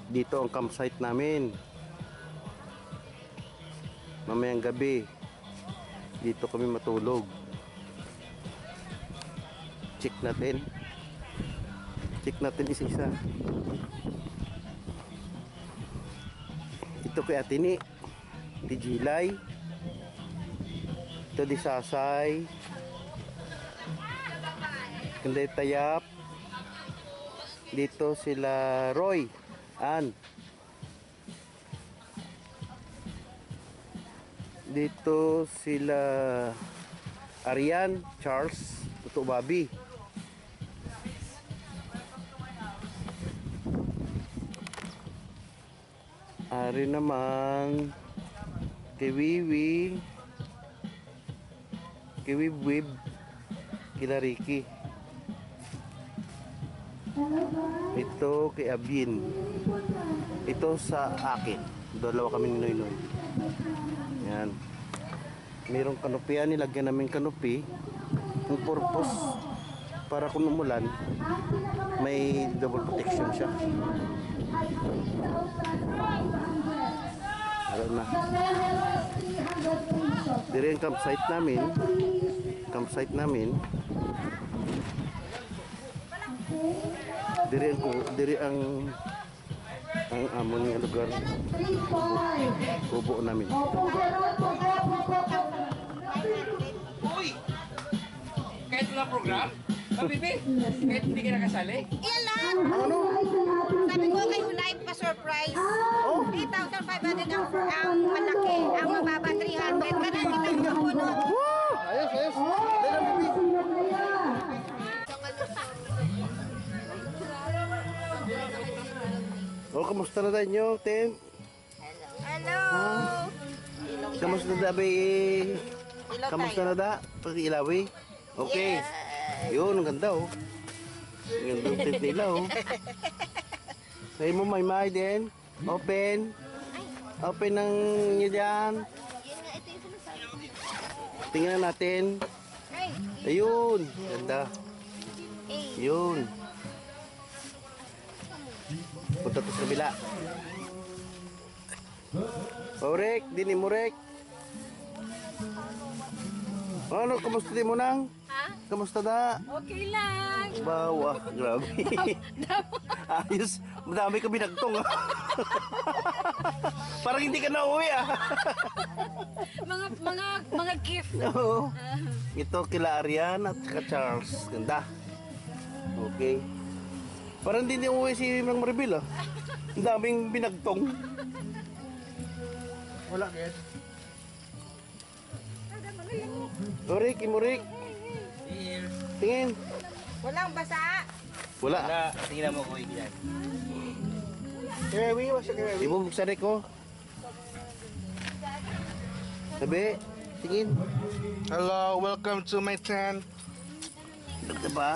Dito ang campsite namin. Mamayang gabi, dito kami matulog. Check natin. Check natin isa-isa. Ito kay Ate Ni, di Jilay. Ito di Sasay. Kanday Tayap. Dito sila Roy, Ann. Dito sila Arian, Charles, Tuto Bobby. Ari naman kay Wiwi, kay Wibwib, kila Ricky. Ito kay Abin. Ito sa akin. Dalawa kami ni Noy Noy. Yan. Mayroong kanupian, nilagyan namin kanupi. Ang purpose para kung umulan, may double protection siya. Alam na. Dire ang campsite namin. Dire ang amon ng lugar. Kubo namin. Uy! Kahit walang program? Bibi, kahit hindi ka nakasali? Yan lang! Ano? Sabi ko kayo live pa surprise. 8,500 ang malaki. Ang mababa 300. Ganun kita yung puno. Ayos, ayos. Dala, Bibi. Oh, kamusta na tayo nyo, Tim? Hello! Kamusta na dabi? Kamusta na da? Pati ilawi? Okay. Yun, ang ganda oh. Ang ganda ng tent nila oh. Sa'yo mo may din. Open. Open ng nyo dyan. Tingnan natin. Ayun. Ganda. Yun. Punta to sa kabila. Orek, dini mo Rek. Ano, kamusta din mo nang? Ha? Kamusta na? Okay lang. Bawa, grabe. Ayos, madami ka binagtong. Parang hindi ka na uwi ah. mga gift. Oo. Ito kila Arian at saka Charles. Ganda. Okay. Parang hindi uwi si Mang Maribel ah. Ang daming binagtong. Wala, Ken. Orik, imurik. Tingin. Walang basa. Wala. Wala, tingnan mo ko yan. Kiwewi, wasa kiwewi. Di mo buksan ko. Sabi, tingin. Hello, welcome to my tent. Ganda ba?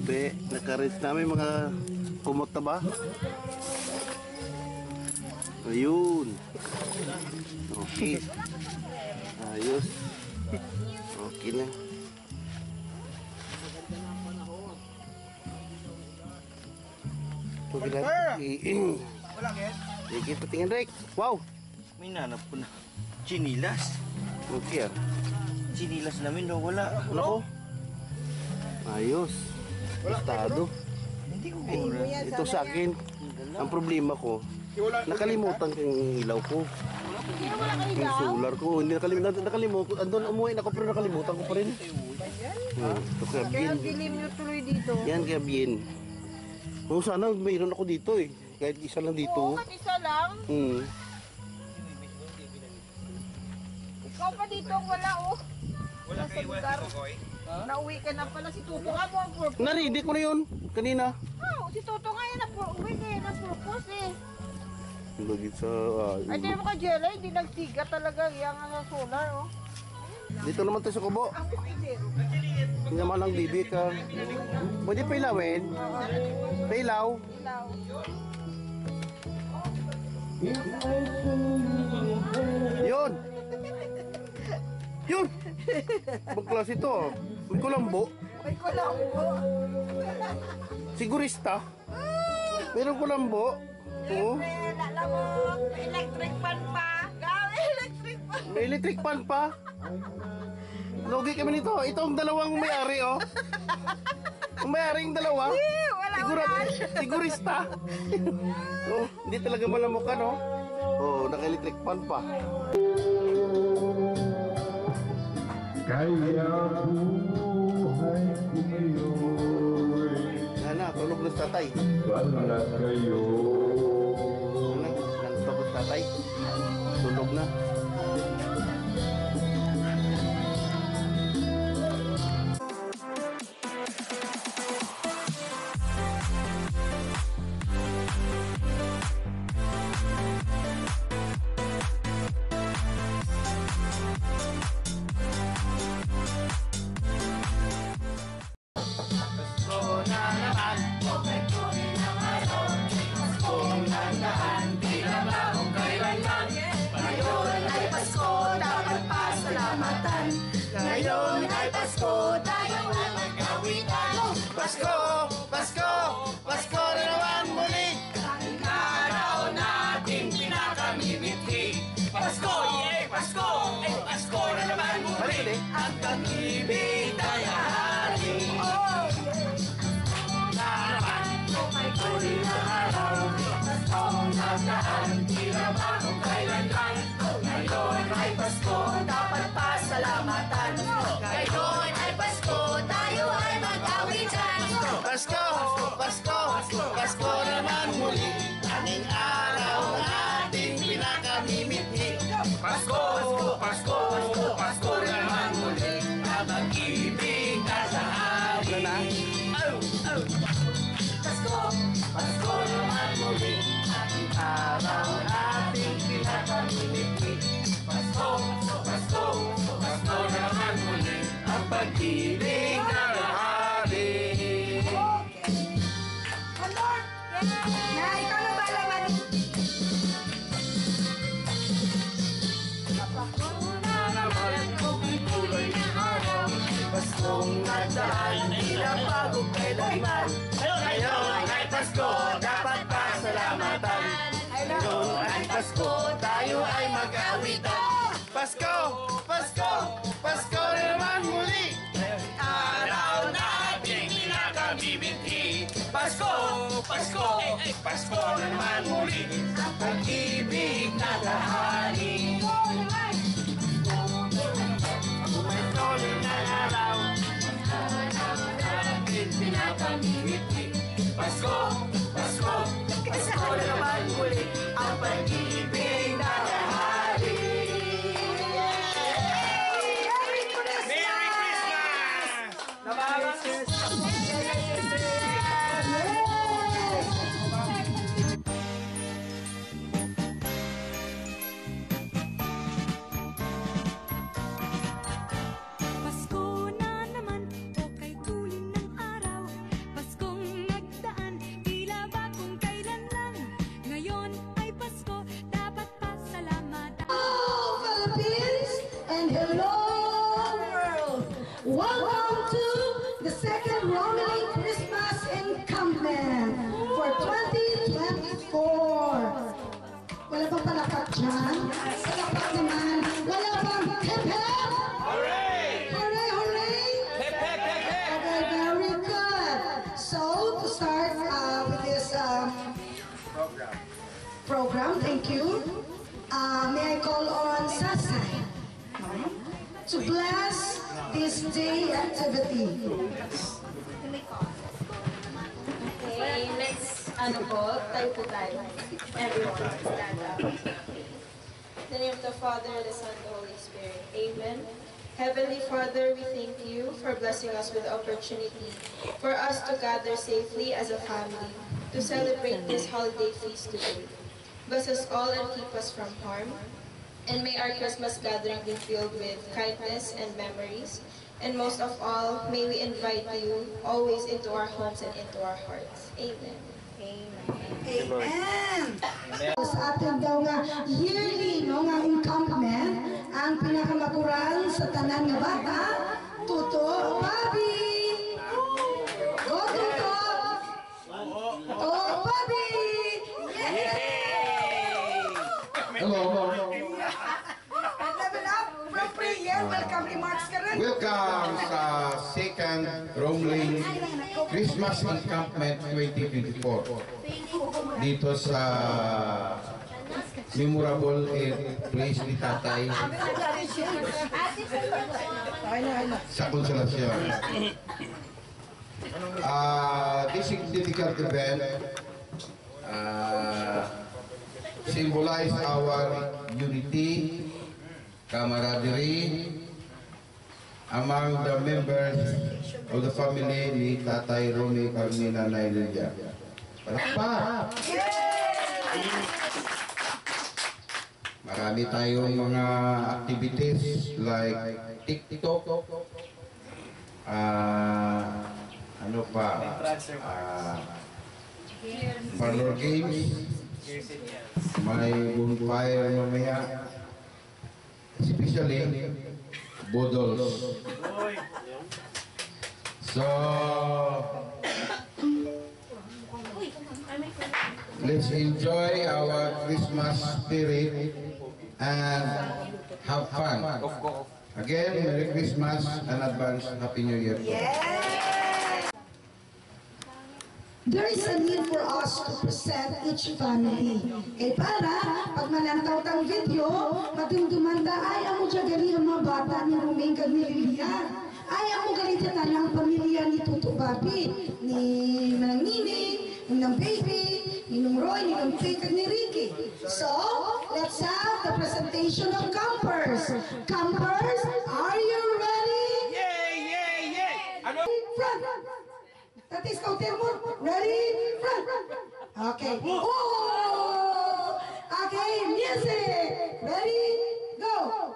Be, nakarit namin mga kumot na ba? Ayun. Okay. Ayos. Okay na. Okay na. Wala, Ken. Sige, patingin Rick. Wow. May nanap ko na. Chinilas. Okay ah. Chinilas namin daw, wala. Ano ko? Ayos. Estado. Hindi ko Ito sa akin. Ang problema ko, nakalimutan ko yung ilaw ko. Yung solar ko. Hindi nakalimutan. Andun umuwi na ako pero nakalimutan ko pa rin. Ito kaya Bien. Dilim nyo tuloy dito. Yan kaya Bien. Oh, sana mayroon ako dito eh. Kahit isa lang dito. Isa lang. Ikaw pa dito wala oh. Wala kayo, wala si Kokoy. Nauwi ka na pala si Tuto nga mo ang purpose. Narinig ko na yun. Kanina. Si Tuto nga yan ang uwi kaya ng purpose eh. Lugit sa... Ay, di mo ka Jelly, hindi nagtiga talaga yung ang solar oh. Dito naman tayo sa kubo. Ang hindi. Hindi naman ang bibi ka. Pwede pa ilawin. Pailaw. Ilaw. Yun. Yun. Ibang klase ito. May kulambo. May kulambo. Sigurista. Meron kulambo. Oo. Lamok, electric fan pa. Gaw, electric fan. May electric fan pa. Logi kami nito. Ito ang dalawang may-ari, oh. Ang may-ari yung dalawa. Wala Sigurista. Oh, hindi talaga malamukan, oh. Oh, naka-electric fan pa. Kaya buhay ko ngayon, Nana, tulog na si tatay. wala kayo. Nantog si tatay. Tulog na. Ngayon ay Pasko, tayo ay mag-awitan. Pasko! Pasko! Pasko na naman muli! Ang araw nating pinakamimiti. Pasko, yay! Pasko! Ay, Pasko na naman muli. Balik ulit. Ang pag-ibig ay hari. Na naman, kung may tuloy na araw. Pasko nagdaan, tila ba kung kailanman. Ngayon ay Pasko, dapat pasalamatan. Ngayon ay Pasko, tayo ay mag-awitan. Pasko! Pasko! Pasko na naman muli! Aning araw ng ating pinakamimiti. Pasko! Pasko! Pasko na naman muli. Ang pag-ibig na sa hari. Ano na? Pasko, Pasko naman muli. Ating araw ating pinakamimiti. Pasko! Pasko! Pasko na naman muli. Ang pag-ibig na hari. Na, ikaw na bala man. Paskong nagdaan ay bago kailanman. Ngayon ay Pasko, dapat pasalamatan. Ngayon ay Pasko, tayo ay mag-awitan. Pasko! Pasko! Pasko na naman muli! Araw nating pinakamimiti. Pasko! Pasko! Pasko na naman muli. Ang pag-ibig na kahari. Tuloy na araw. Natin pinakamimiti. Pasko! Pasko! Pasko na naman muli. Ang pag-ibig na kahari. Merry Christmas! Pasko na naman, o kay tuling ng araw. Paskong nagdaan, tila ba kung kailan lang. Ngayon ay Pasko, dapat pasalamatan. Hello, Philippines, and hello, world. Welcome to the second Romilly Christmas Encampment for 2024. Wala bang palakpak dyan? Palakpak naman. Wala bang hip hip? Hooray! Hooray, hooray! Hep, hep, hep, hep! Okay, very good. So, to start with this program, thank you. May I call on Sasay to bless this day activity. Okay, let's, tayo po tayo. Everyone, stand up. In the name of the Father, the Son, and the Holy Spirit. Amen. Heavenly Father, we thank you for blessing us with the opportunity for us to gather safely as a family to celebrate this holiday feast today. Bless us all and keep us from harm. And may our Christmas gathering be filled with kindness and memories. And most of all, may we invite you always into our homes and into our hearts. Amen. Amen! Sa ating daw nga yearly no, nga encampment, ang pinakamaguran sa tanan nga bata, Tuto Pabi! Go Tuto! Tuto Pabi! Yeah! Hello. Level up from prayer. Welcome remarks ka rin. Welcome sa second Roaming Christmas Encampment 2024. Dito sa memorable place ni Tatay sa Konsolasyon. This significant event symbolize our unity, camaraderie among the members of the family ni Tatay Romy Carmina Naililla. Palakpak! Marami tayong mga activities like TikTok, ano pa, parlor games, may bonfire mamaya, especially bodols. So, let's enjoy our Christmas spirit and have fun. Again, Merry Christmas and advance Happy New Year. There is a need for us to present each family. Eh para, pag malantaw tang video, madumdumanda, ay amo dyan gali ang mga bata ni Romain kag ni Lilia. Ay amo gali dyan ang pamilya ni Tuto Papi, ni Manang Nini, ni Nang Baby, ni Nung Roy, ni Nung Tay kag ni Ricky. So, let's have the presentation of campers. Campers, are you ready? Ano? Front! Tatis counter mo. Ready? Front! Okay. Oh! Okay, music! Ready? Go!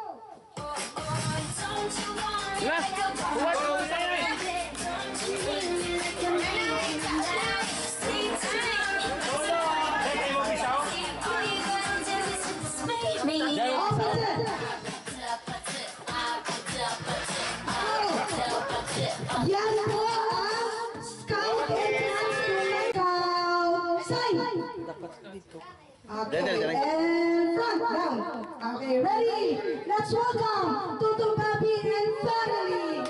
Opposite! Yan po ang scout entrance scout sign. Okay, and front round. Okay, ready? Let's welcome Tutu Papi and family.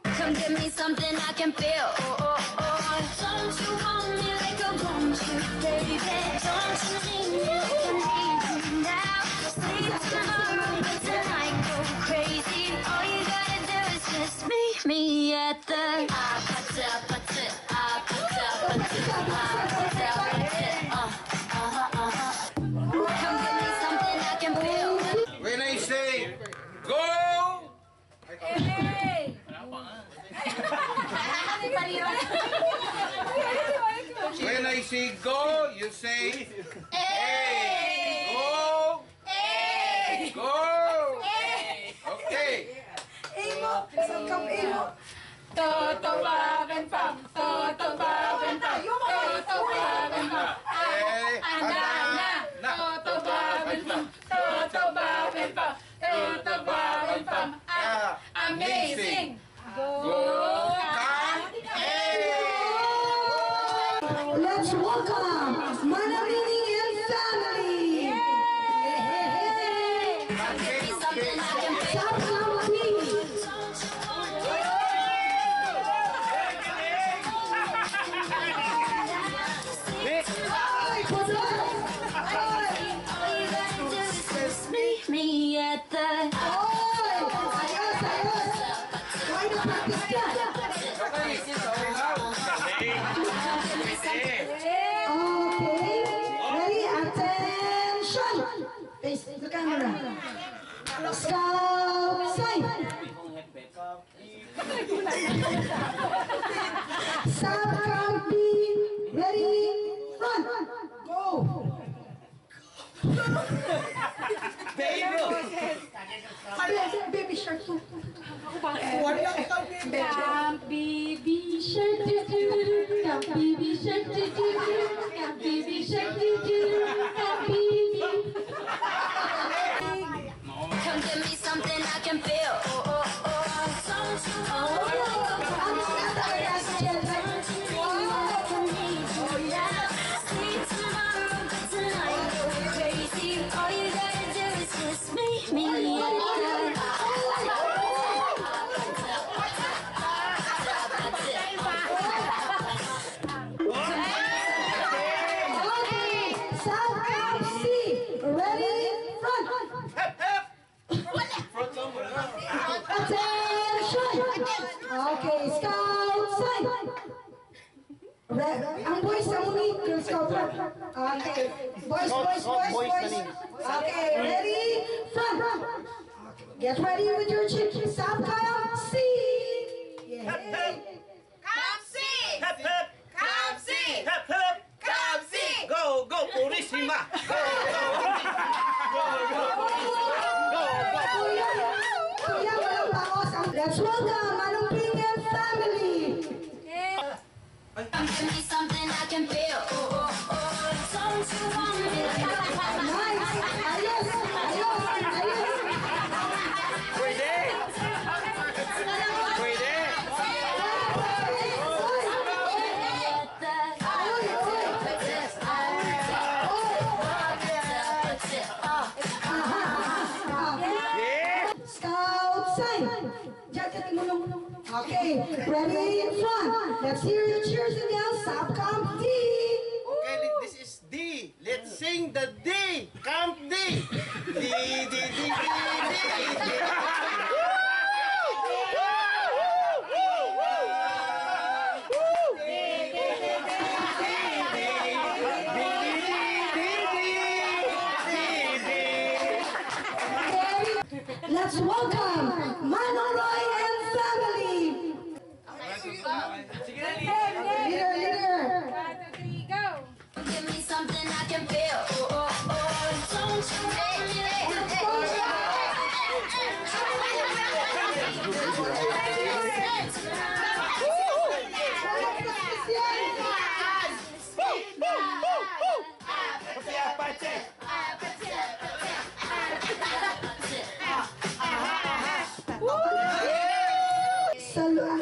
Come give me something I can feel. Oh, oh, oh. Don't you want me like I want you, baby? Don't you need me like I need you now? Sleep tomorrow, but tonight go crazy. All you gotta do is just meet me at the Come give me something I can feel. When I say go, when I say go, you say hey. Go. Go. Okay. Imo, welcome Imo. Toto Bob and Pop, Toto Bob and Pop, Toto Bob and Pop. Toto Bob and Pop, Toto Bob and Pop, Toto Bob and Pop. Amazing. Go. Let's welcome Manang Nini and family. South County. Meet me at the Ayos, ayos. Try to practice that. Okay, ready, attention. Face the camera. Scout sign. South County, ready, front. Go. Baby shark. Camp baby shark doo doo, camp baby shark doo doo, camp baby shark doo doo, camp baby. Come give me something I can feel. Oh, oh, oh. Don't you want me like a Sleep tomorrow, but tonight go crazy. South C. Ready? Front. Attention. Okay, Scout side. Ang boys sa muni, Girl Scout front. Okay. Boys. Okay, ready? Front. Get ready with your chip. South C. Yeah. Go, Purissima! Kuya, walang baos. Let's welcome Manong Ping and family. Give me something I can feel. Don't you want me to Nice. Ayos. Scout sign. Jacket mo nung. Okay, ready, front. Let's hear your cheers again. Subcomp D. Okay, this is D. Let's sing the D. Camp D. D. Let's welcome Manoroy and family. Leader. give me something I can feel? Don't you want me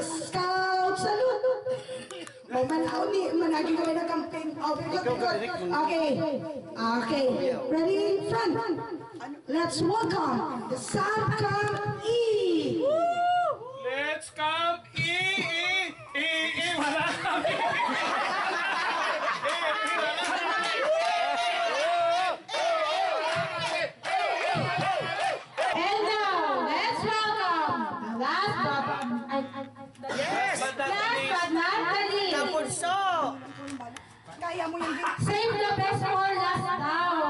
Scout, salute. May manaw ni managing kami na campaign. Okay. Ready? Front. Let's welcome the Subcomp E. Let's come wala kami. And now, let's welcome the last but not the least. Save the best for last now.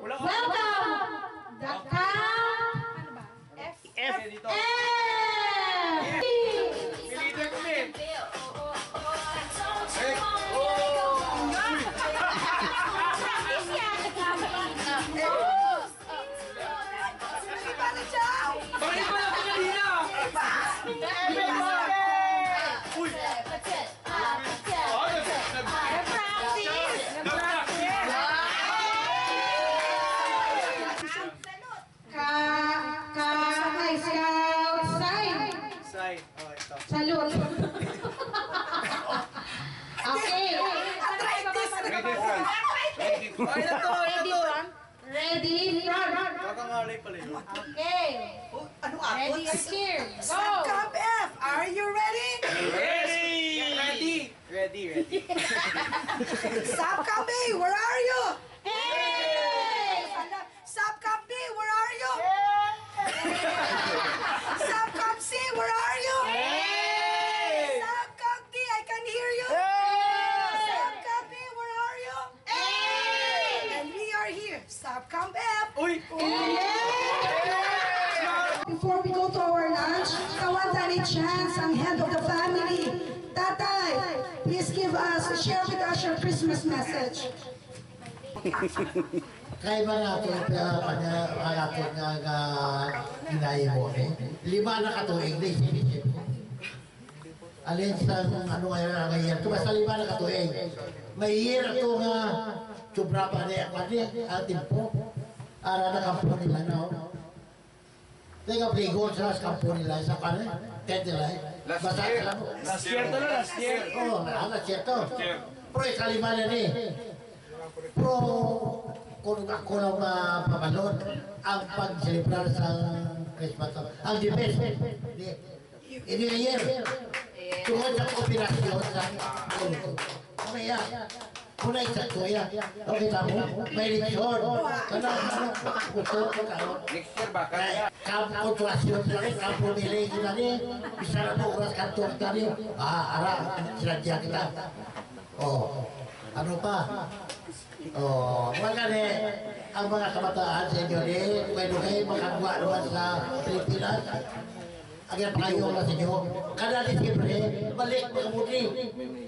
Welcome the Camp F. Leader kami. Bakit ba natin kanina? Uy! Scout sign. Sign. Oh, ito. Salute. Okay. Ready, front. Kakangalay pala yun. Okay. Ready and cheer. Go. Camp F, are you ready? Ready. Subcamp A, where are you? Hey! Subcamp B, where are you? Subcamp C, where are you? Subcamp D, I can hear you. Subcamp E, where are you? And we are here, Subcamp F. Uy! Before we go to our lunch, Kawan any chance ang head of the family. Tatay, please share with us your Christmas message. Kaya ba natin pangalatod nga ginayi mo eh? 5 na katuig na isip-isip ko. Alin sa ano ngayon, ito basta 5 na katuig. May year ako nga sobra pa niya atin po. Ara na kampo nila na ako. Teka, pligon sa kampo nila sa kanin. Kaya nila eh. Basta lang. Last year to na, last year. Oo, last year to. Pero ikalima na ni. Pero kung ako lang mapabalon ang pag-celebrar sa Christmas. Ang the best. In a year. Tungkol sa operasyon sa Kaya, Muna eksakto yan. Okay, tamo. May leksyon. Ano, gusto ko karon. Next year ba? Kaya Kamp kontrasyon tadi, kamp pemilih kita ni. Bisa na uras kantor tadi. Ara, sinadya kita. Oh, ano pa? Oh, makanya ang mga kabataan sa inyo ni, dugay makagawa naman sa Pilipinas. Ang yan pakayo na sa inyo. Kada di siyempre, balik mga muli.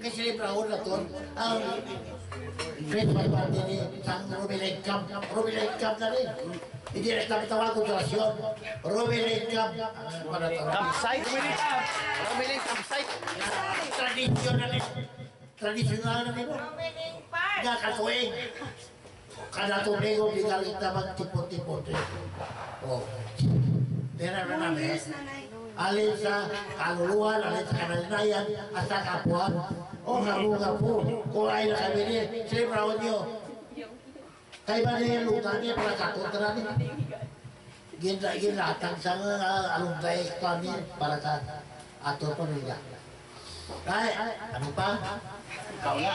Kasi librahon na to, ang Christmas party ni Sang Rumilig Camp. Rumilig Camp na rin. Hindi rin kami tawag kontrasyon. Rumilig Camp. Campsite? Rumilig campsite. Tradisyonal rin. Tradisyonal na rin. Nga katuwing. Kada tumigo, bigal kita magtipot-tipot. Oh. Tira na namin. Alin sa kaluluhan, alin sa kanalinayan, at sa kapuan. O ngabu-ngabu, kung ay na kami niya, silibrawan niyo. Kaya ba niya yung luta niya para kakontra niya? Ginatang sa alungtay niya para sa ato pamilya. Ay, ano pa? Ikaw na.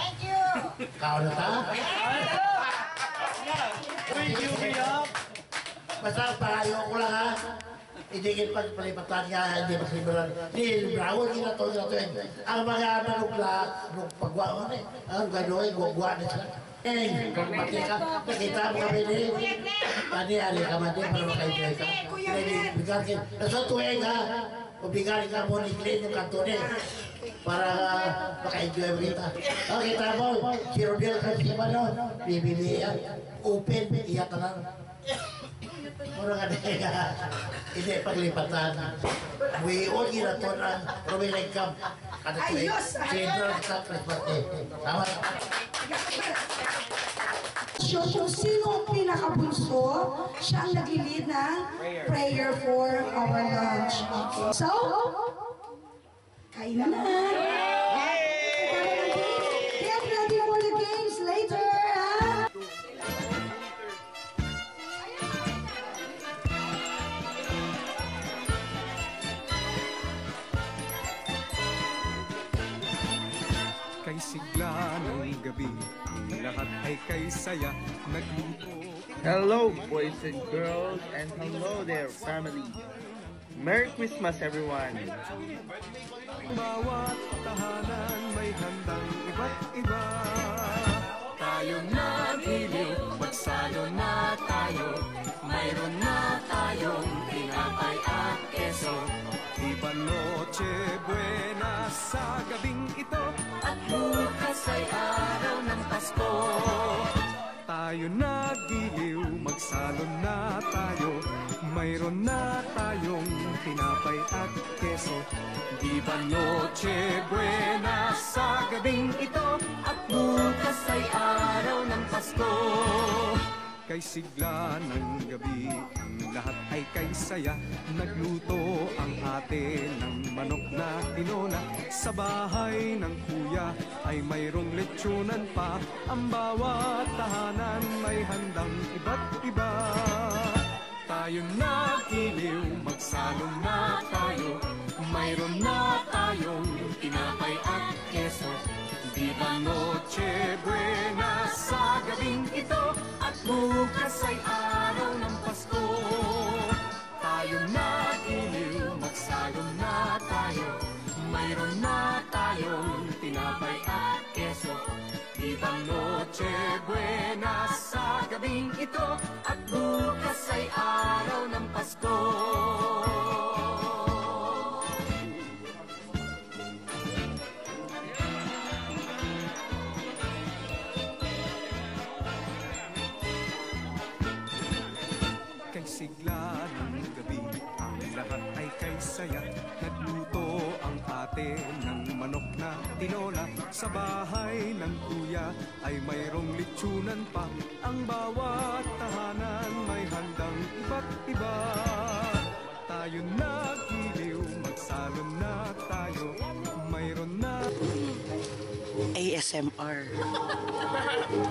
Ikaw na ta? Basta pahayo ko lang ha. Hindi pagpalipatan nga, hindi masliberan. Hindi, bravo, hindi na to. Ang mga manugla, nung pagwa, ang gano'y, gugwa na sila. Eh, kung pati ka, nakita mo kami ni, ari ka man din, para makaibigay ka. Bigyan ka, nasa tuwing ha, obligarin ka mo ni Glenn yung kanto niya, para maka-enjoy mo kita. O, kita mo, si Rodel kasi ba no, bibili yan, open, iyak ka lang. Mura ka na hindi paglipatan. Buion ginaton ang Rumilig Camp. Kada ko eh, Central sa Christmas Day. Tama? Kung sino ang pinakabunso, siya ang nag-lead ng prayer for our lunch. So, kain na na. Get ready for the games later, ha? Kay sigla ng gabi, ang lahat ay kay saya, nagluto. Hello, boys and girls, and hello there, family. Merry Christmas, everyone. Bawat tahanan may handang iba't iba. Tayo nagiliw, magsalo na tayo. Mayroon na tayong tinapay at keso. Iba noche buena sa gabing ito. At bukas ay araw ng Pasko. Tayo nagiliw, magsalon na tayo. Mayroon na tayong tinapay at keso. Di ba noche buena sa gabing ito? At bukas ay araw ng Pasko. Kay sigla ng gabi, ang lahat ay kay saya. Nagluto ang ate ng manok na tinola. Sa bahay ng kuya ay mayroong lechonan pa. Ang bawat tahanan may handang iba't iba. Tayo nagiliw, magsalong na tayo. Mayroon na tayong tinapay at keso. Di ba noche buena sa gabing ito? At bukas ay araw ng Pasko. Tayo nagiliw, magsalong na tayo. Mayroon na tayong tinapay at keso. Di ba noche buena sa gabing ito? At bukas ay araw ng Pasko. Kay sigla ng gabi, ang lahat ay kay saya. Nagluto ang ate ng manok na tinola. Sa bahay ng kuya ay mayroong lechonan pa. Ang bawat tahanan may handang iba't iba. Tayo nagiliw, magsalon na tayo. Mayroon na ASMR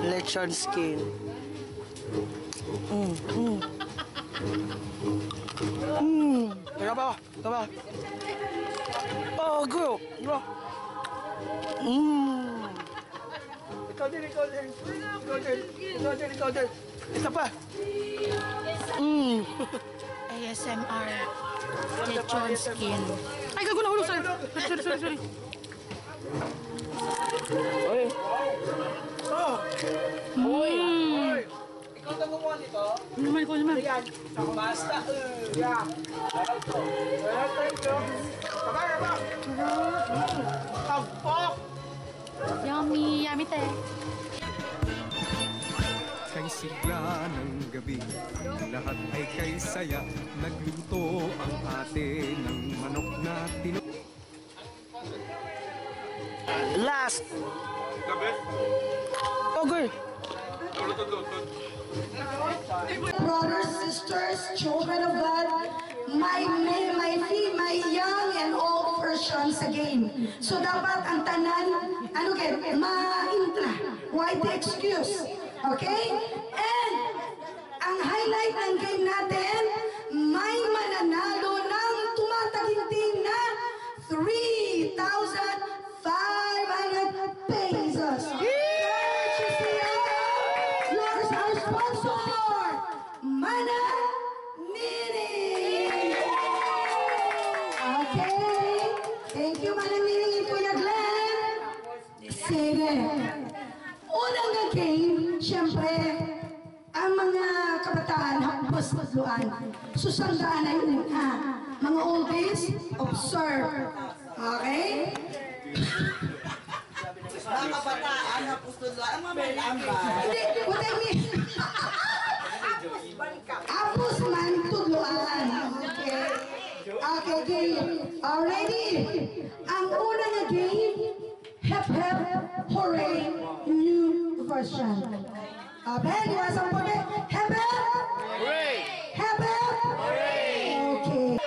lechon skin. Tama. Oh, good. Ikaw din. Isa pa. ASMR. Lechon skin. Ay, gago na ulo. Sorry. Oy. Oy. Ikaw na gumawa nito? Naman. Yan. Basta. Yeah. Tampok. Yummy te. Kay sigla ng gabi, lahat ay kay saya. Nagluto ang ate ng manok na tino. Last. Okay. Brothers, sisters, children of God, my young and old versions again. So dapat ang tanan, ma-intra, why the excuse? Okay? And ang highlight ng game natin, may mananalo ng tumataginting na 3,500 pesos. Here's our sponsor, Mana Nining. Okay. Thank you, Mana Nining and Kuya Glenn. Sige. Unang na game, siyempre, ang mga kabataan, hapos-pasluan, susandaan ay una. Mga oldies, observe. Okay? Mga kabataan, hapos-pasluan, ang mga malamba. Hindi, what I mean, hapos man tudluan. Okay? Okay, game. Already, ang una na game, hep hep, hooray, new version. Ben, you want some for me? Hep hep? Hooray! Hep hep? Hooray! Okay.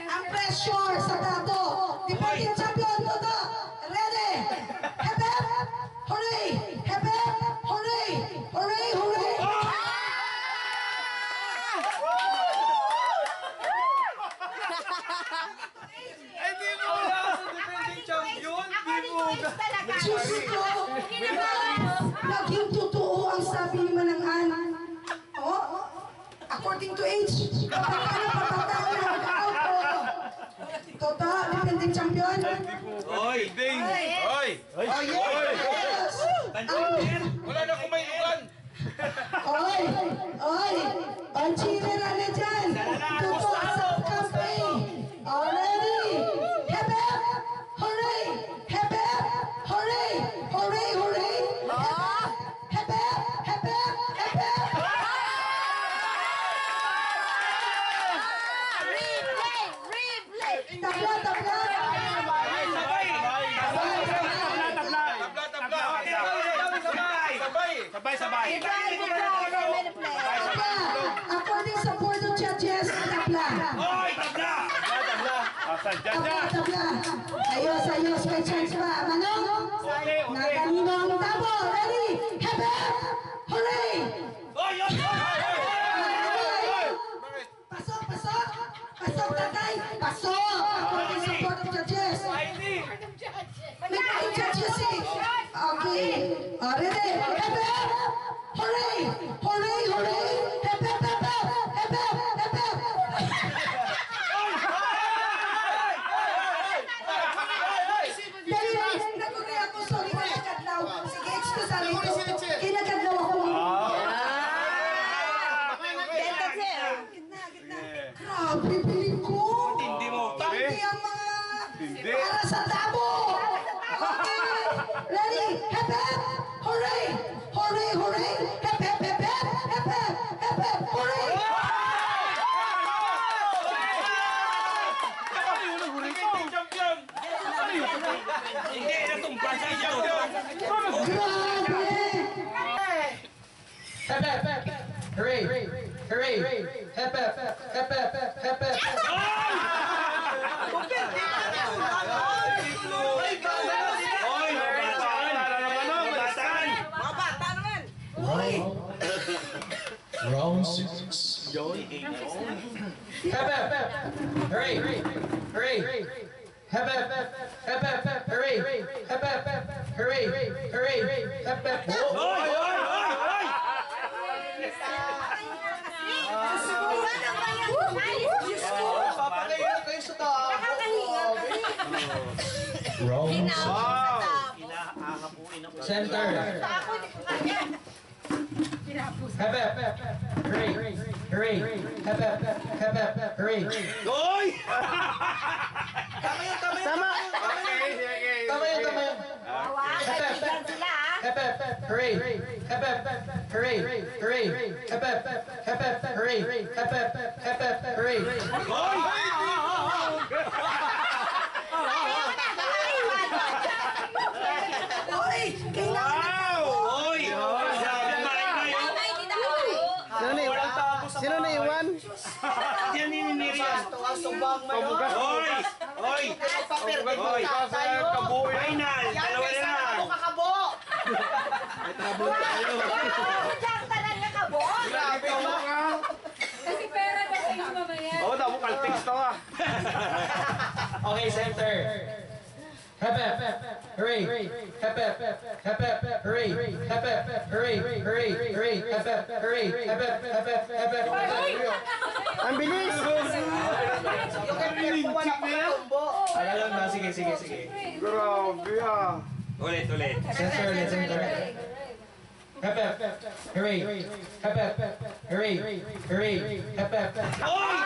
Ang pressure sa tato. Defending champion, Toto. Ready? Hep hep. Hooray. Hep hep. Hooray. Hooray. Hooray. Hindi mo wala sa defending champion. Di mo. Diyos ko. Naging totoo ang sabi ni Manangan. Oh, according to age. Toto, defending champion. Oy, ding. Oy. Oh, yes. Wala na kumayugan. Oy. Ang chilera na dyan. Toto, asap campaign. Already. Hep hep. Hooray. Hep hep. Hooray. Hooray. Hooray. Hep hep. Hep hep. Hep hep. Tabla. Sabay. According sa board of judges, tabla. Oy, tabla. Tabla. Ayos, may chance pa. Manong? Nakaninong tabo. Ready? Hep hep. Hooray! Oy. Pasok, tatay. Pasok. According sa board of judges. May judges eh. Okay. Ready? Hep hep. Hooray! Hep hep. Naguri ako, sorry, kinakadlaw. Sige, excuse ako. Kinakadlaw ako. Grabe, piling ko. Tindi mo. Tindi ang mga para sa tabo. Okay. Ready? Hep hep. Hooray! Hep hep. Hooray! Round 6. Hooray! Hooray! Hooray! Papakayo kayo sa tao. Round 6. Center. Hooray! Hooray! Hooray! Hoy! Tama yun. Hooray! Hooray! Sino na iwan? Yan niniri yan. Hoy! Hoy! Final! Dalawa na lang! Kasi pera daw kayo mamaya. Oo, damo kalpix to ah. Okay, center. Hooray! Hooray! Ang bilis! Alam na, sige. Grabe ah. Ulit. Center. Hooray! Hooray! Hoy!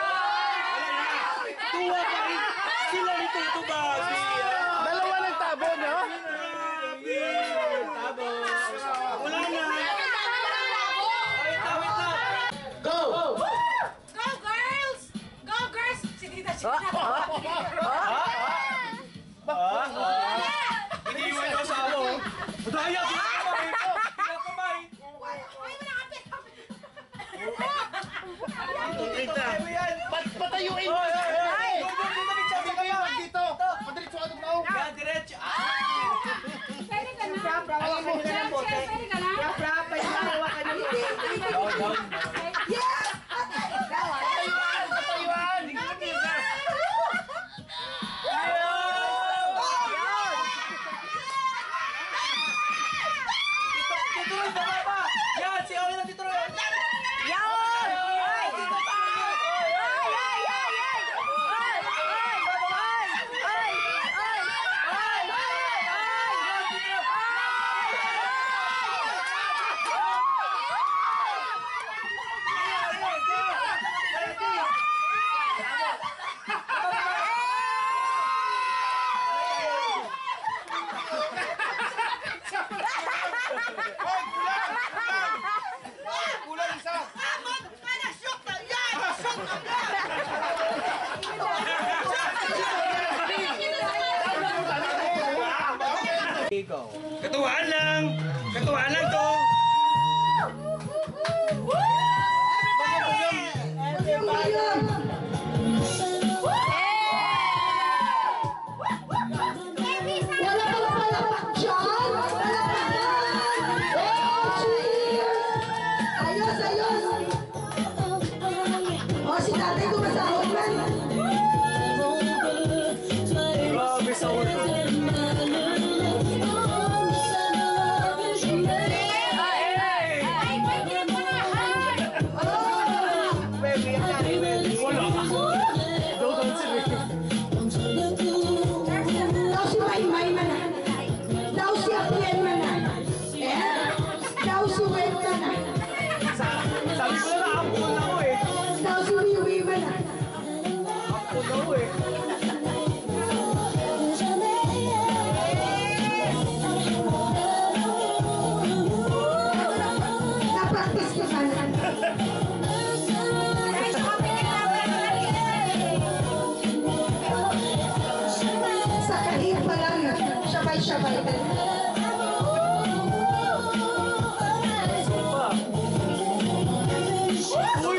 Tuwa pa rin. Sila nito ito ba? Dalawa nagtabo, no? Wala na. Go! Go girls! Go girls! Si Tita Chika. Iniwan daw sa ako. Daya! Patayuin mo! Dito! Madiretso ka doon ako! Diretso! Pwede ka na. Pwede ka na. Yan! Si Owen na dito rin! Katuwaan lang to. Wala pang palakpak dyan! Ayos! O, si tatay gumasahod man. Grabe sa ulo. Daw si Maymay man na. Daw si Apriel man na. Daw si Wet man na. Sabi ko na, ampun ako eh. Daw si Wiwi man na. Ampun ako eh. Na-practice ko sana. Sa kahit pa lang, sabay-sabay din. Uy!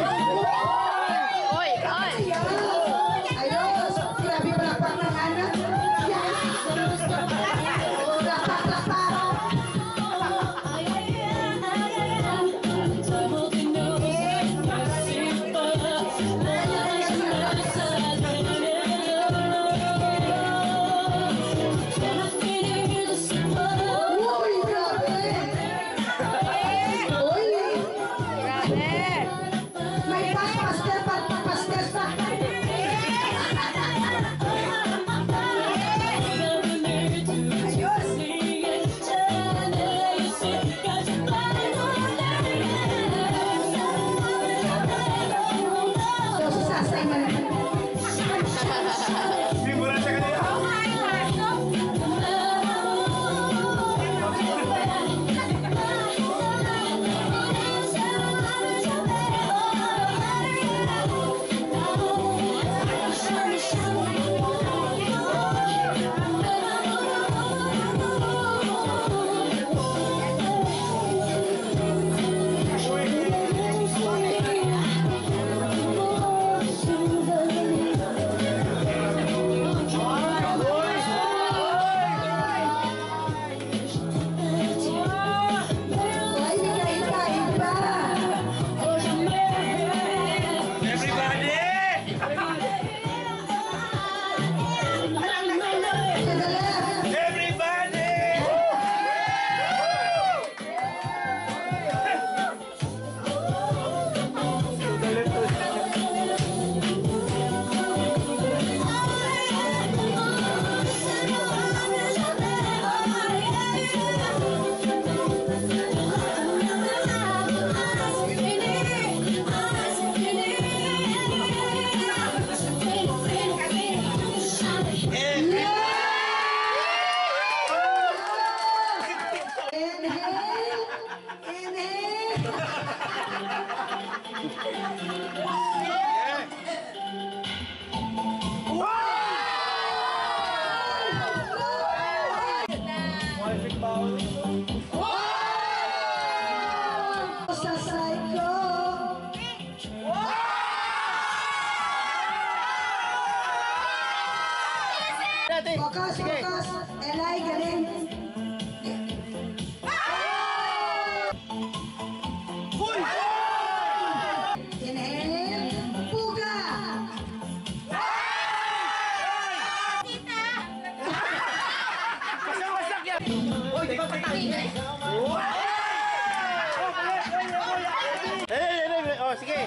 Oh, sige.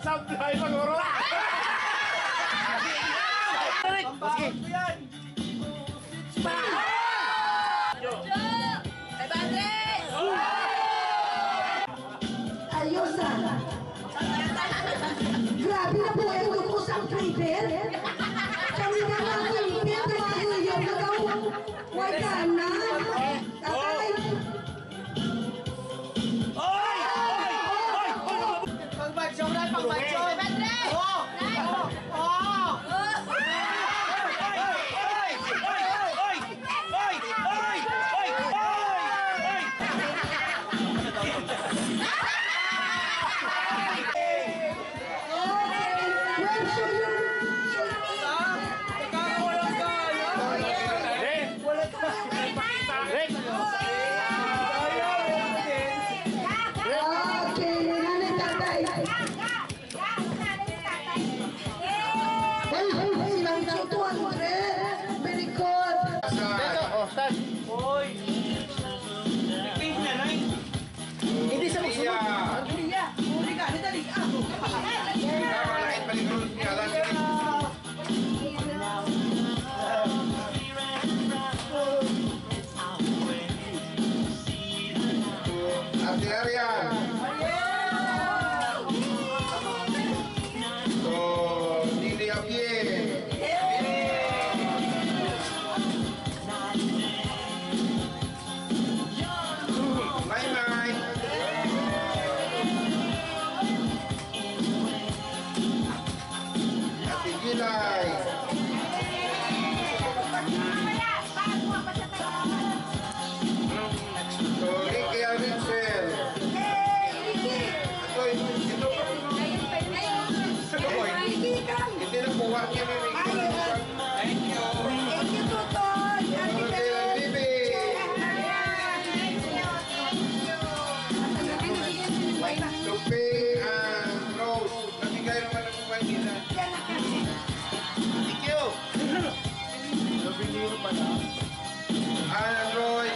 Sablay maguro. Sige. Ayos ah. Grabe na po ay lupos ang trigger. Kami na lang yung pito yung nagaw. Wala na. Tatay. Pang-badyo na, pang-badyo. Hindi sa magsunod. Artilleria. So, Dili a pie. Bye-bye. Ate Gilay. So, Ricky Avincel. Hindi na buwa niya ni Ricky. Thank you. Thank you, Tutoy. Bibi. Lupi and Rose. Nabigay naman ang buwan nila. Thank you. Nabili pa na. And Roy.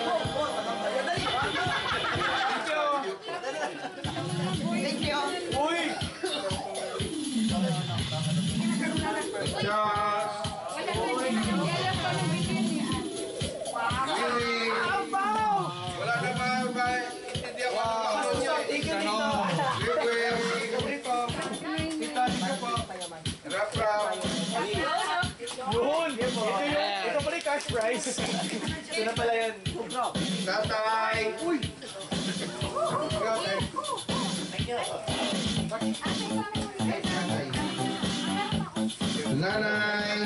Thank you. Uy! Josh. Billy. Wala na ba? Hindi ako Yun! Ito pala yung cash prize. Ito na pala yun. Tatay. Uy! Nanay.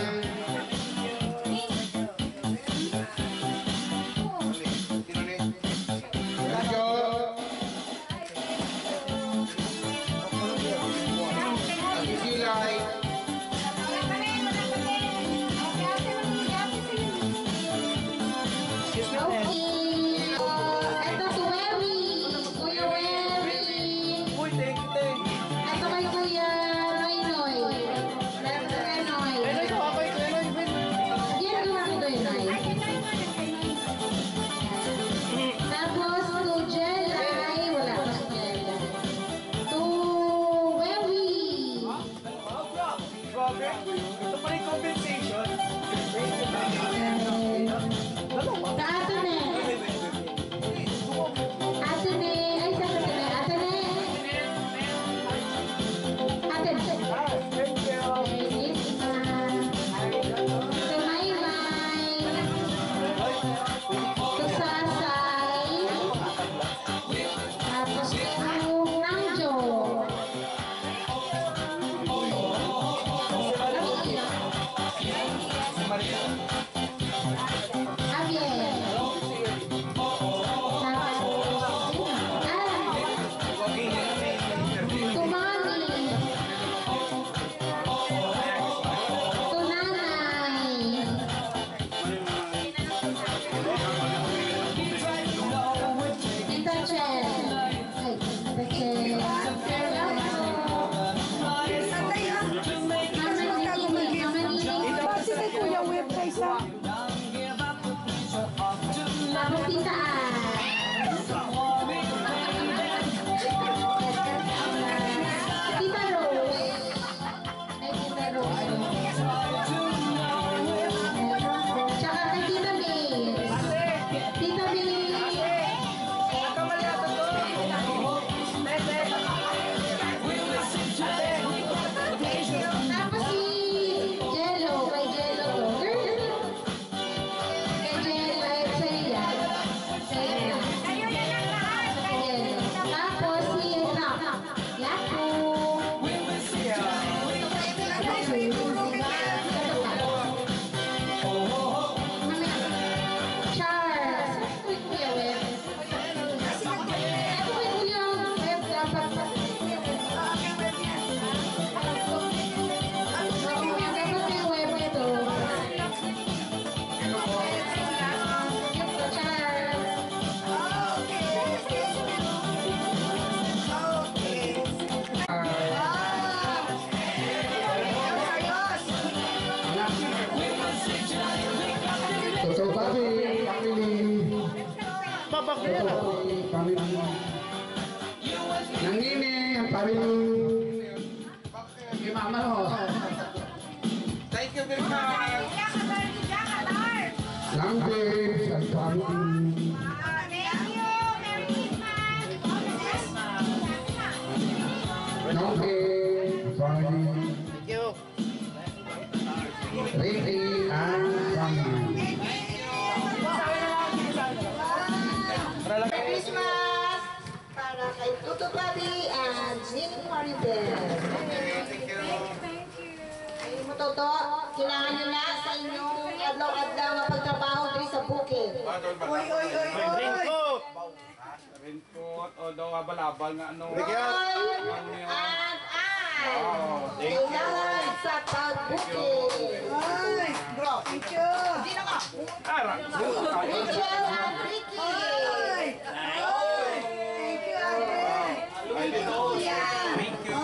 Ito si Wery. Kuya Wery. Uy, thank you, thank you. Ito kay Kuya Noynoy. Left Noynoy. Ano ito? Ako ito, ano ito? Yan ang mga Noynoy. Tapos to Jelay. Wala pa si Jelay. To Wery. Grabe. Ito pala yung compensation. Sa Atene. Atene. Ay, sa Atene. Atene. Atene. Thank you. To Maymay. To Sasay. Tapos to Nangjo. isa. Tapos tita. Tita Rose. Ay, Tita Rose. Tsaka kay Tita May. Tita May. Tapos si Jello, kay Jello to. Kay Jello, ay sa'yo yan. Sa'yo yan. Jello. Tapos si Rock. Yaku. Charles. Uy, Kuya Web. Uy, Kuya Web, dapat Toto Papi, family. Babak na yan. Toto Papi, family. Nangini, ang family. Kay mama mo. Thank you very much. Langkis, ang family. Langkis, family. Thank you. Ricky, and family. Merry Christmas! Para kay Tuto Papi and Nini Maribel. Ay mo Toto, kailangan nyo na sa inyong adlaw-adlaw na pagtrabaho diri sa bukid. Oy, oy, oy, oy! Raincoat. Raincoat o daw balabal nga ano. Oy! At ay! Kailangan sa pagbukid. Oy! Bro, thank you! Sino ka? Ara. Rachel and Ricky! Oy! Thank you, Ate! Thank you.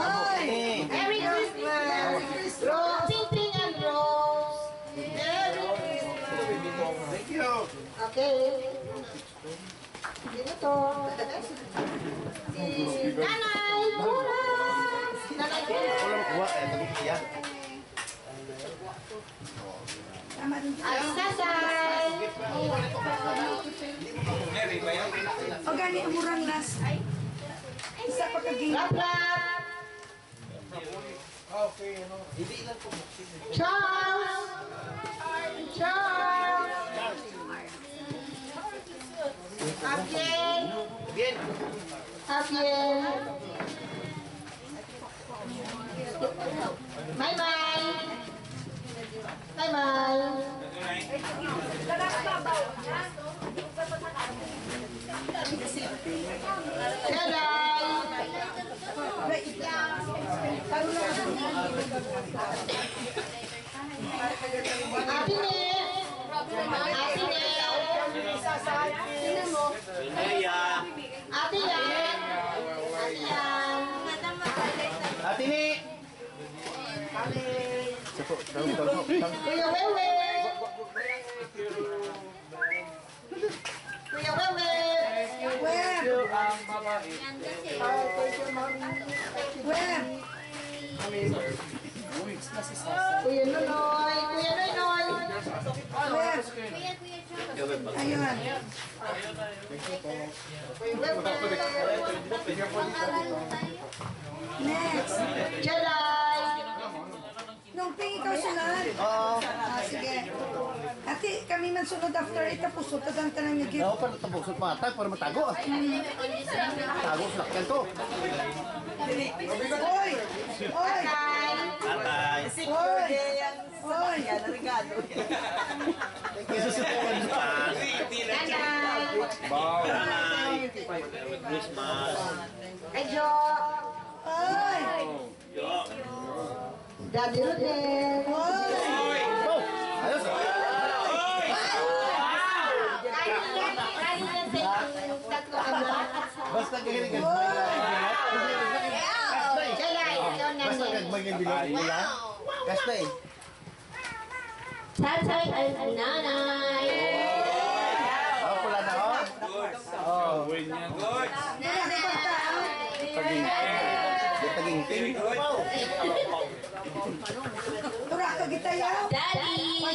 Merry Christmas! Rose, Ping and Rose! Merry Christmas! Thank you. Okay. Sino to? Si Nanay Mura! Nanay Mura! At Sasay! O gani murang nas. Isa pa kaging. Rap-rap! Charles! Charles! Abiel! Abiel! May-may! May-may! Ate Ne! Ate Ne! Sino mo? Ate Yan! Ate Yan! Ate ni. Kuya Wewe! Kuya Wewe! Web. Ang babae. Web. Kuya Nonoy! Kuya Nonoy! Web. Ayun. Next. Jelay! Nung ping ikaw sunod. Oo. Sige. Ate, kami man sunod after ito pusot. Tagang ka lang yung gift. Ako pa natabok sa matag para matago. Tago sa lakyan to. Oy! Oy! Atay. Oy! Oy! Isusutukan pa. Wow. Merry Christmas. Ay, Jo! Oy! Daddy Rodel! Oy! Ayos. Basta kahilingan. Jelay! Ikaw na Basta niya. kagmaging bilog nila. Kasta eh. tatay at nanay. Oh, pula na oh. Oh. Win niya. Good. Taging-ting. Tura ka kita yaw. Daddy.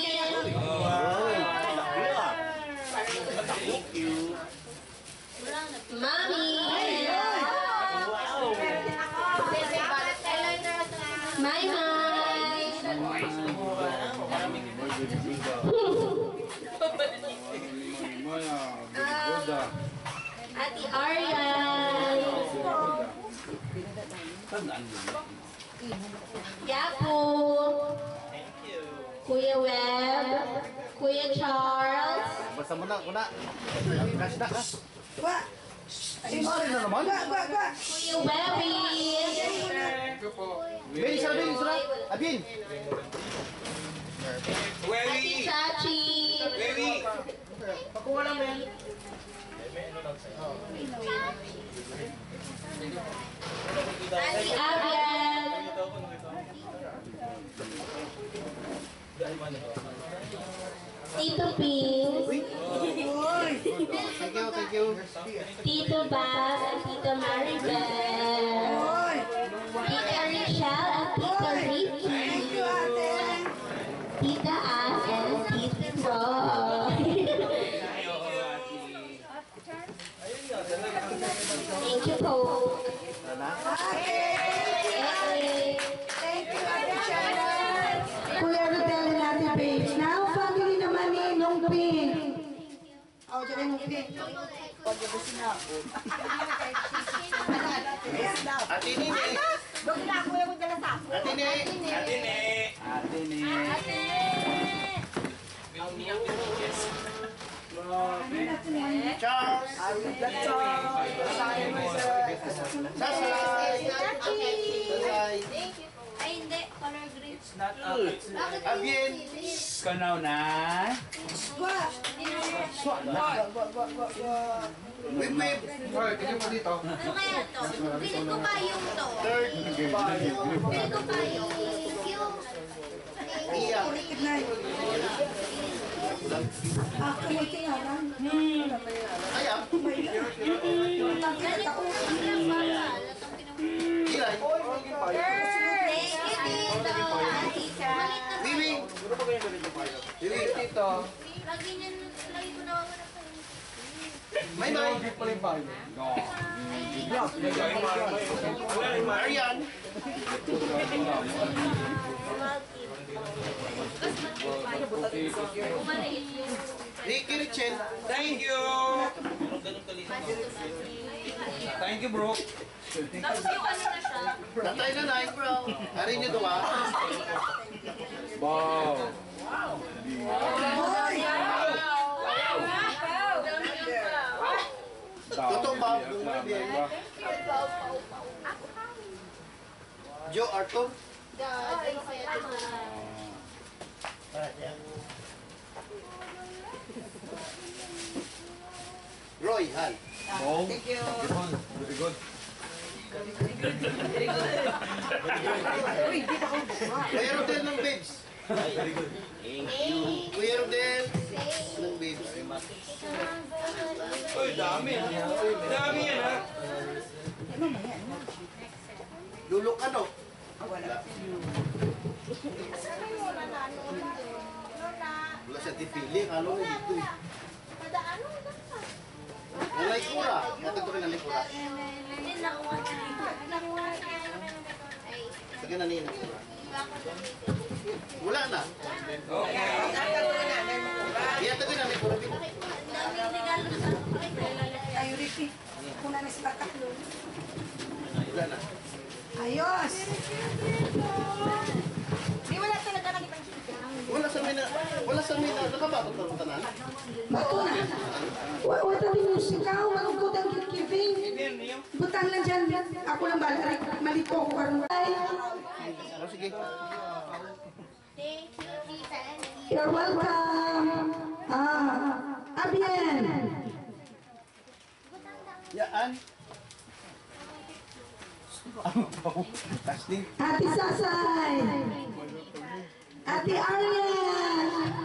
Thank you. Mommy. My Ate Arian. Yapo. Kuya Web. Kuya Charles. Basta mo na, kuna. Cash na, cash. Wa. Ay, mali na naman. Wa. Kuya Webby. Bin, sila. Abin. Ate Chachi. Pakuha lang yan. Ate Abian. Tito Ping. Thank you. Tito Baz and Tito Maribel. Tita Richelle and Tita Ricky. Tita Ann and Tita Roy. Thank you po. Kuya Rodel and Ate Paige. Now, family naman ni Nong Ping. Oh, dyan Nong Ping. Ate Nini. Charles. Sasay. Ay, hindi. Color green. Abien. Kanaw na. Wip. Hoy, tignan mo dito. Ano kaya to? Pilit ko pa yung to. Third. Pilit ko pa yung Iya. Ayam. Ilay. Wiwing. Wiwing. Dito. Lagi ko nawawala pa yun. May. No. Marian. Ricky Richel. Thank you. Thank you, bro. Tapos yung ano na siya. Natay na na, bro. Hari niyo doon. Wow. Totoo ba? Joe Arthur. Roy, hi. Oh. Thank you. Very good. Kuya Rodel ng babes. Kuya Rodel ng babes. Uy, dami. Dami yan, ha? Lulok ano? Wala siya tipili. Ano na dito eh. Nalay kura. Matag ko rin nalay kura. Sige na nina. Wala na. Iya tabi na nalay kura. Ayo, Ricky. Kuna na si Pataklo. Wala na. Ayos! Di wala talaga nakipag-kita. Wala sa mina. Nakabatot na tanan. Bato na. Wala tabi musikaw. Malungkot ang kikibing. Butang lang dyan. Ako lang bala. Malito ako karoon. Oh, sige. You're welcome. Abien. Yaan. Casting. Ate Sasay. Ate Arian.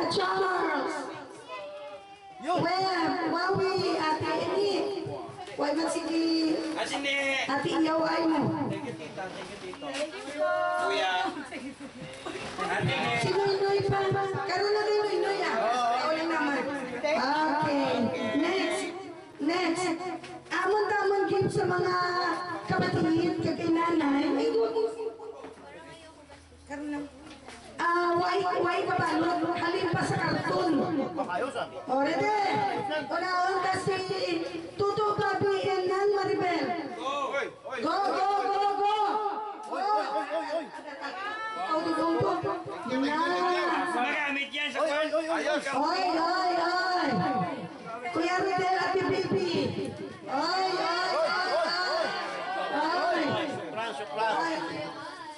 Charles. Web, Wawi, Ate Eni. Why man sige? Ate Iyaway mo. Thank you, tita. Thank you, tito. Kuya. Si Noy pa. Karoon na rin Noy ah. Ikaw lang naman. Okay. Next. Amon-tamon gift sa mga kapatid, kagay nanay. Ay, karoon na. Why ka ba? Halin pa sa karton. O, ready? Unaon kasi Tuto Bobby and Nan Maribel. Go! Oh, dudungto. Magamit yan sa kwan. Oy! Kuya Ridel, Ate Bibi. Oy!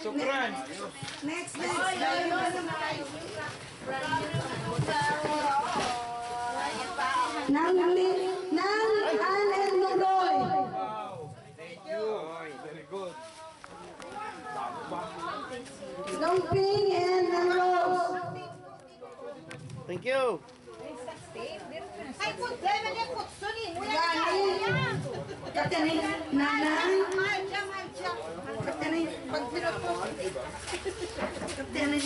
Sukran. Next. Nang Ann and Nuroy. Thank you. Very good. Nang Ping and Nang Rose. Thank you. Ay, put them and then put Sunny. Katani, Nanang. Katani, Pag pinapo. Katani.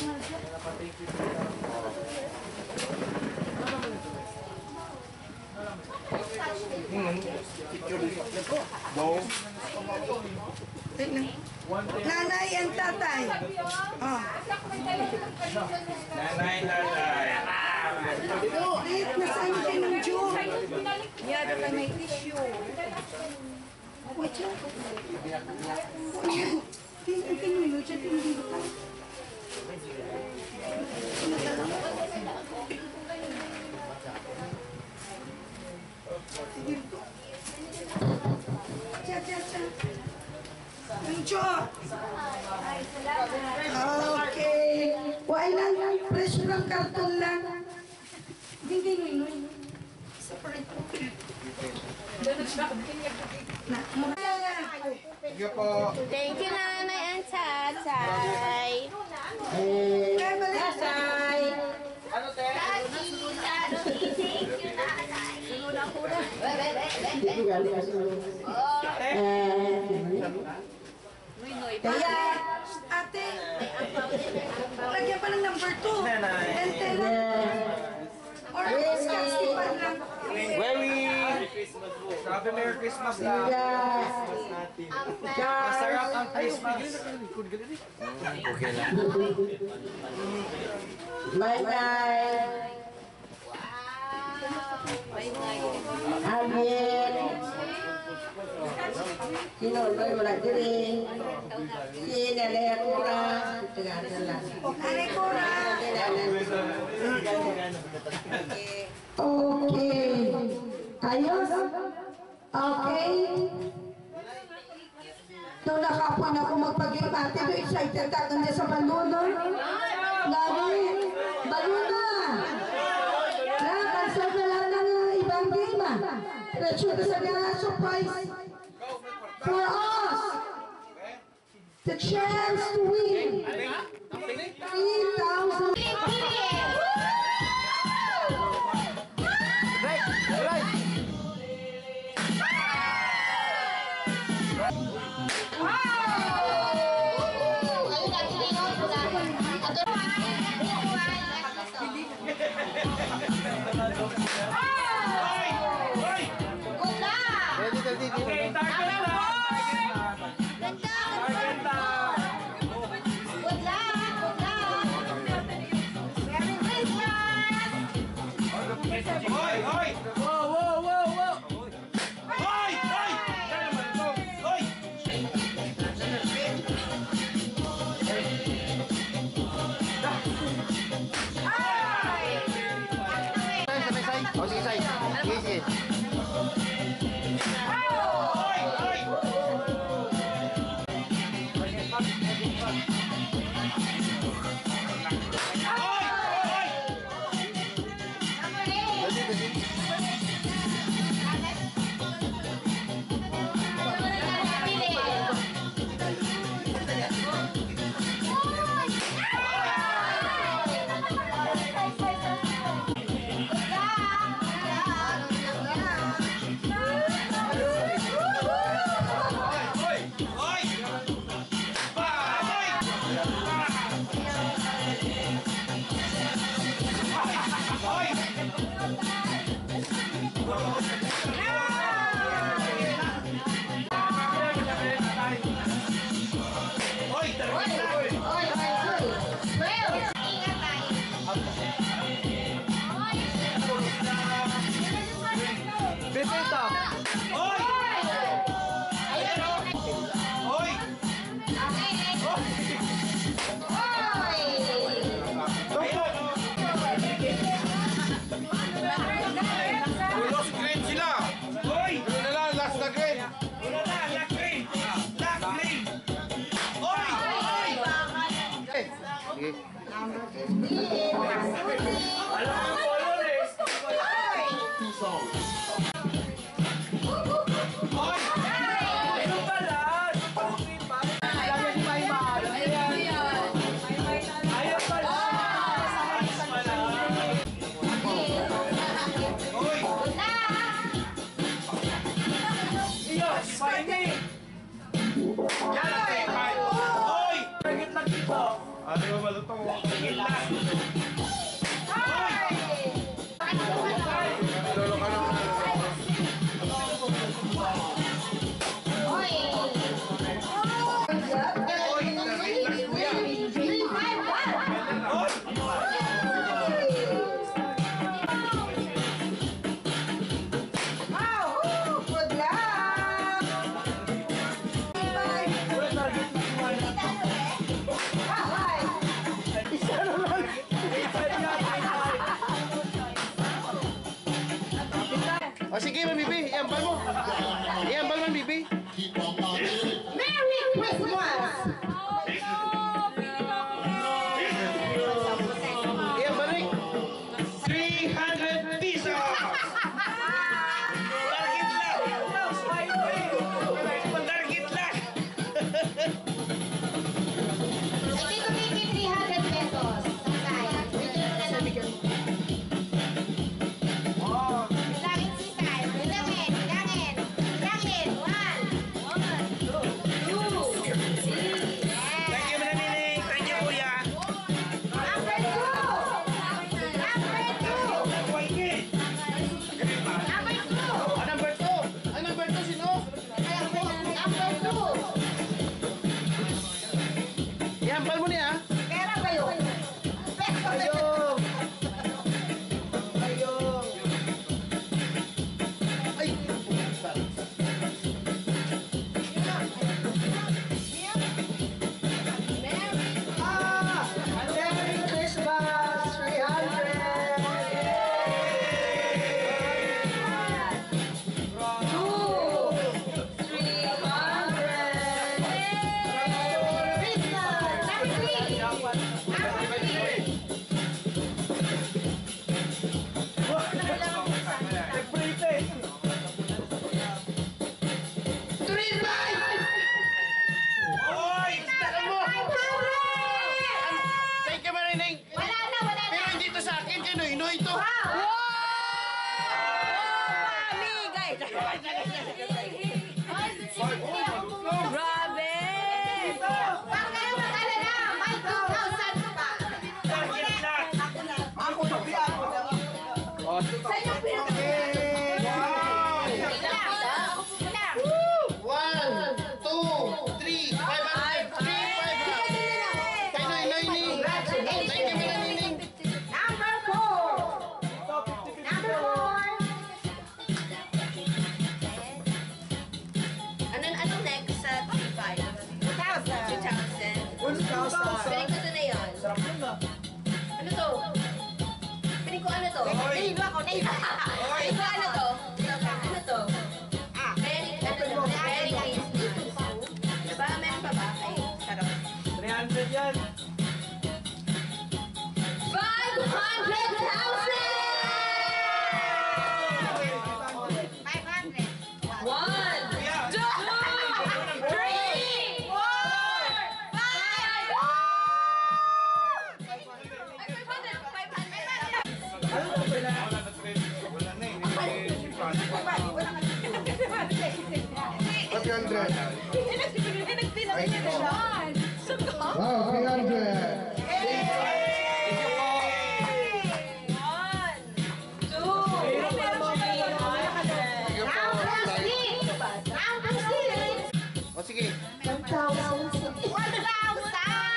Nanay and tatay. Oh. Nanay, tatay. Wait, nasaan kayo ng June? Yeah, dapat may tissue. Wait lang. Tingnan kayo, siya tingin ka. Okay. Why lang? Pressure ng karton lang. Hindi. Separate. Thank you po. Thank you, Nanay and Tatay. Tatay. Ano, te? Kaya, ate, lagyan pa ng number 2. And tell or Scotty-Pan lang. Happy Merry Christmas lang. Masarap ang Christmas. Okay lang. Bye-bye. Agin. Sinuloy mo lang din. Sinalaya kura. Sinalaya kura. Okay. Ayos? Okay. Nung nakapuan ako magpag-ipate, do excited ako niya sa balon. Lagi. Balon na. Cancel na lang ng ibang game. Let's shoot sa surprise for us. The chance to win 3,000. Lost green sila. Hoy! Ano na lang, last na green. Ano na, last green. Last green. Hoy! Alam mo po yun eh. Hoy! Ano pala? Alam mo si Maymar. Ayaw pala. Ano ba malutong? Tigil lang! Hoy! Lolo ka lang. O sige, Bibi, iambal mo. Iambal mo, Bibi. Merry Christmas! Iambal rin. 300 pesos! Target lang! Target lang! Hindi ko bigay 300 pesos. Thank you, Mananiling! Thank you, Kuya! Number 2, sino? Iambal mo niya. Pera ba yun? Ayong! Ayong! Ay! Merry Christmas! 300! Hoy! Thank you, Marining. Wala na. Pero hindi to sa akin, kay Noy to. Grabe! Huwag kayo mag-alala. May 2,000 pa. Target lang! Sa inyo pinag- One, two, three, 500. Kay Noy ni. Thank you, Marining. Number 4. Number 4. Anong next sa T5? 2,000. 2,000. Piling ko to na yun. Ano to? Piling ko ano to? Piling ko ako. Piling ko ano to? Ano to? Very crispy. Diba? Meron pa ba? Ay, sarap. 300 yan! 300. Wow, 300. O sige. 1,000. 1,000.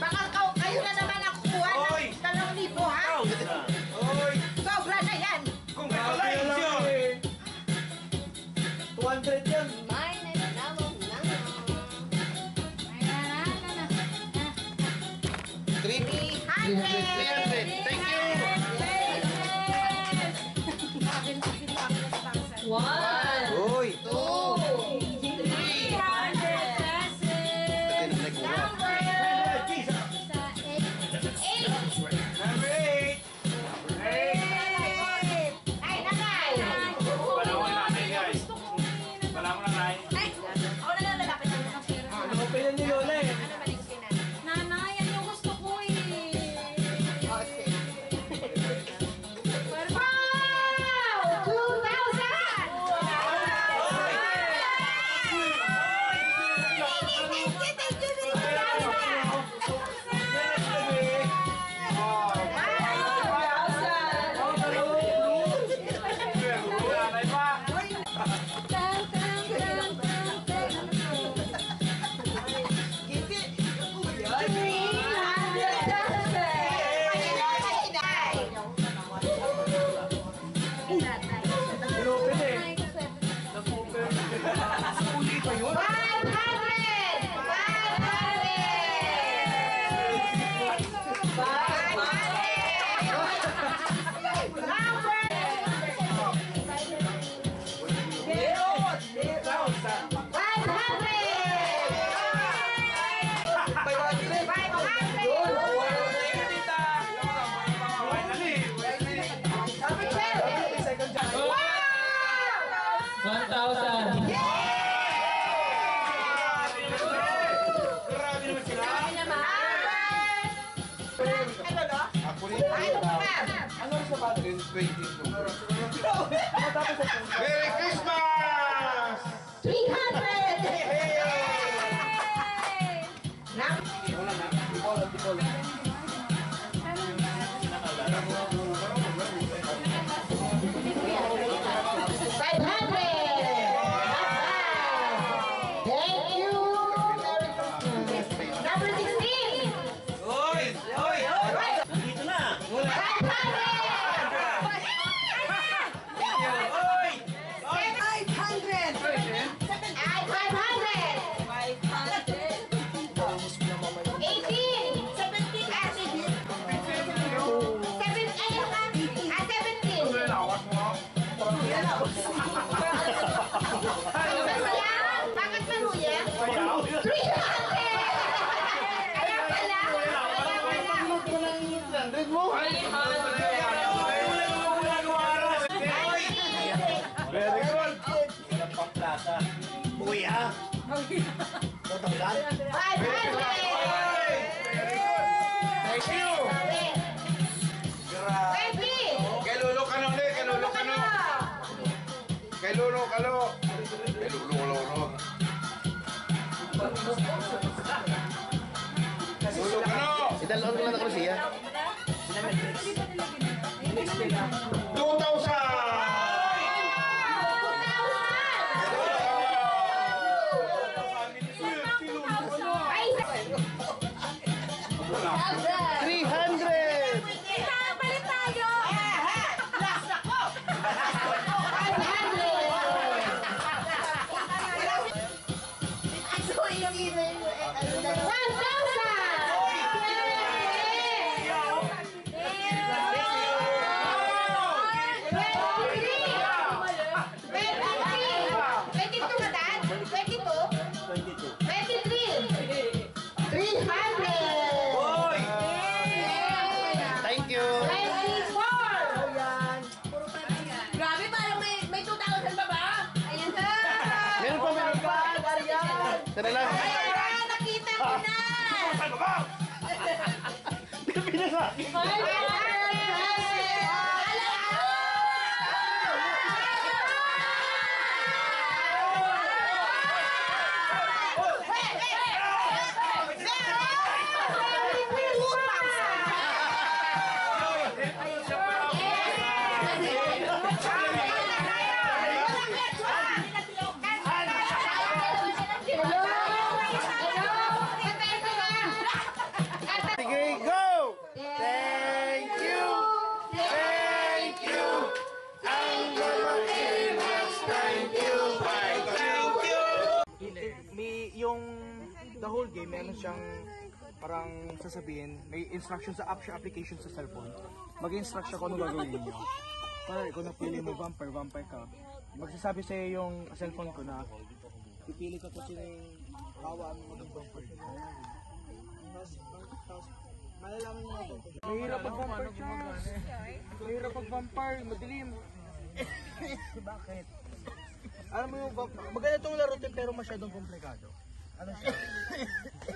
Baka kayo na naman ang kukuha ng 2,000, ha? Sobra na yan. Congratulations! 200 yan. May nananamang lang. 300. Thank you. One. Uy. Two. Three. 300 pesos. Number 8. Ay, nakay. Panahon na nanay, guys. Panahon na nanay. Ay, ako na lang lalapit ang mga pera. Ano pa yan ni Lola eh? Ano ba yung skin natin? Nanay, yan yung gusto ko eh. Okay. Wow! 1,000. Grabe naman sila. Grabe naman. Ano, no? Ako rin. Ano sa battery? 22. Merry Christmas! Bakit maluya? 300! Kaya pala. Very good. Kuya. Totoo 500! Thank you. Ready? Kay Lolo Kano ulit, kay Lolo Kano. Kay Lolo Kano. Kay Lolo Kano. Lolo Kano. Idalon ko lang ako siya. 2,000. Tara lang. Ayan, nakita ko na! Saan ba? Pinasaki. 500! the whole game, meron siyang parang sasabihin, may instruction sa app siya, application sa cellphone. Mag-instruct siya kung ano gagawin niyo. Para ikaw napili mo vampire ka. Magsasabi sa'yo yung cellphone ko na pipili ko kung sino yung hawaan mo ng vampire. Malalaman mo ito. Mahirap pag vampire, Charles. Mahirap pag vampire, madilim. Bakit? Alam mo yung maganda itong laro din pero masyadong komplikado. Ano siya?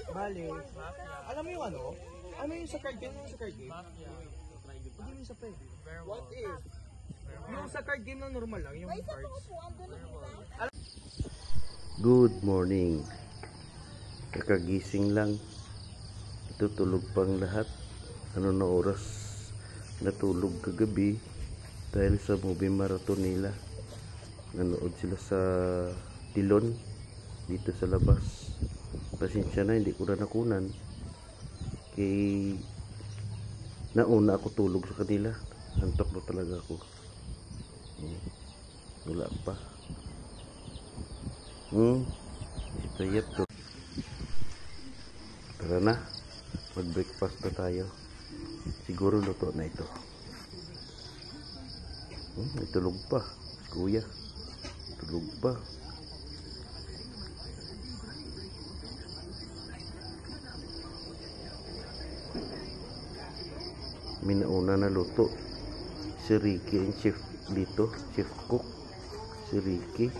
Bale. Alam mo yung ano? Ano yung sa card game? Yung sa card game? Hindi mo sa pwede. What if? Yung sa card game na normal lang, yung cards. Good morning. Kakagising lang. Tutulog pang lahat. Ano na oras natulog kagabi dahil sa movie marathon nila. Nanood sila sa Tilon dito sa labas. Pasensya na, hindi ko na nakunan. Kay nauna ako tulog sa kanila. Antok na talaga ako. Wala pa. Isipayat to. Tara na. Mag-breakfast na tayo. Siguro luto na ito. Tulog pa. Kuya. Tulog pa. May nauna na luto. Si Ricky ang chef dito. Chef cook. Si Ricky.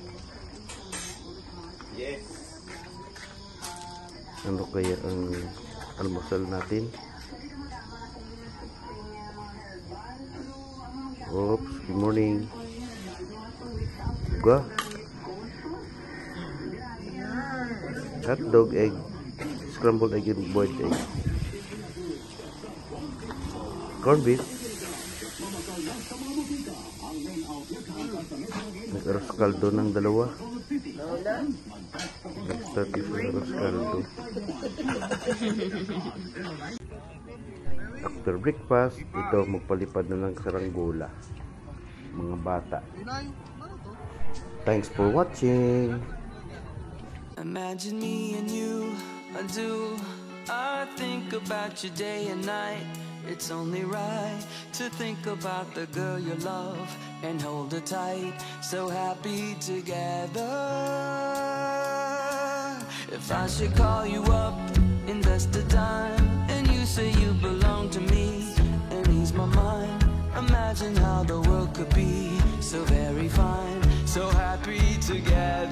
Yes. Ano kaya ang almusal natin? Oops, good morning. Uga. Hot dog egg. Scrambled egg and boiled egg. Corned beef. Nag-aros kaldo ng dalawa. Nag-start yung aros kaldo. After breakfast, ito magpalipad na ng saranggola. Mga bata. Thanks for watching. Imagine me and you, I do. I think about you day and night. It's only right to think about the girl you love and hold her tight. So happy together. If I should call you up, invest the time, and you say you belong to me and ease my mind. Imagine how the world could be so very fine, so happy together.